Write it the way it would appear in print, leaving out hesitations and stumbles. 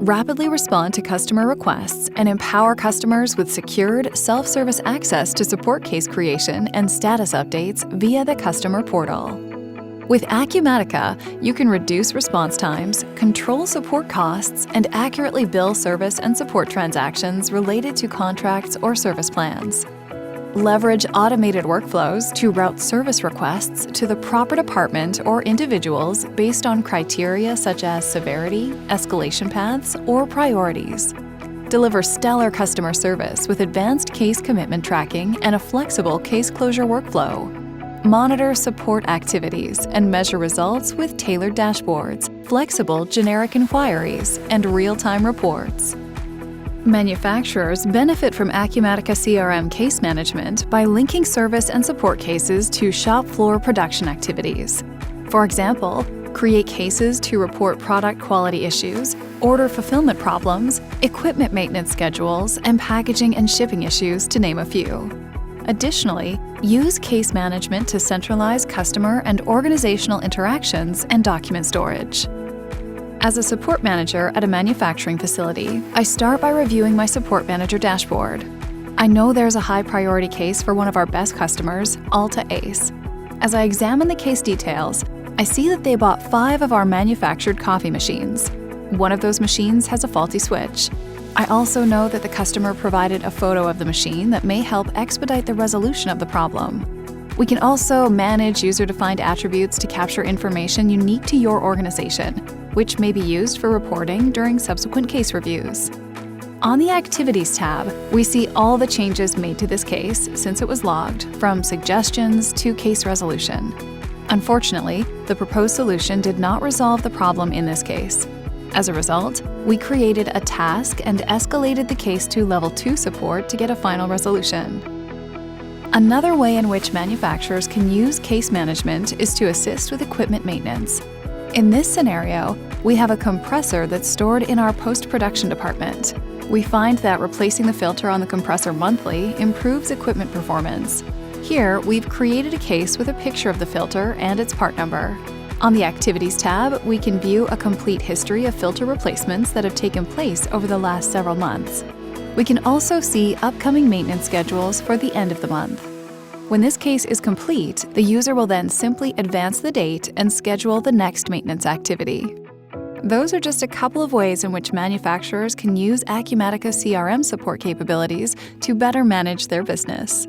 rapidly respond to customer requests and empower customers with secured, self-service access to support case creation and status updates via the customer portal. With Acumatica, you can reduce response times, control support costs, and accurately bill service and support transactions related to contracts or service plans. Leverage automated workflows to route service requests to the proper department or individuals based on criteria such as severity, escalation paths, or priorities. Deliver stellar customer service with advanced case commitment tracking and a flexible case closure workflow. Monitor support activities and measure results with tailored dashboards, flexible generic inquiries, and real-time reports. Manufacturers benefit from Acumatica CRM case management by linking service and support cases to shop floor production activities. For example, create cases to report product quality issues, order fulfillment problems, equipment maintenance schedules, and packaging and shipping issues, to name a few. Additionally, use case management to centralize customer and organizational interactions and document storage. As a support manager at a manufacturing facility, I start by reviewing my support manager dashboard. I know there's a high priority case for one of our best customers, Alta Ace. As I examine the case details, I see that they bought 5 of our manufactured coffee machines. One of those machines has a faulty switch. I also know that the customer provided a photo of the machine that may help expedite the resolution of the problem. We can also manage user-defined attributes to capture information unique to your organization, which may be used for reporting during subsequent case reviews. On the Activities tab, we see all the changes made to this case since it was logged, from suggestions to case resolution. Unfortunately, the proposed solution did not resolve the problem in this case. As a result, we created a task and escalated the case to Level 2 support to get a final resolution. Another way in which manufacturers can use case management is to assist with equipment maintenance. In this scenario, we have a compressor that's stored in our post-production department. We find that replacing the filter on the compressor monthly improves equipment performance. Here, we've created a case with a picture of the filter and its part number. On the Activities tab, we can view a complete history of filter replacements that have taken place over the last several months. We can also see upcoming maintenance schedules for the end of the month. When this case is complete, the user will then simply advance the date and schedule the next maintenance activity. Those are just a couple of ways in which manufacturers can use Acumatica CRM support capabilities to better manage their business.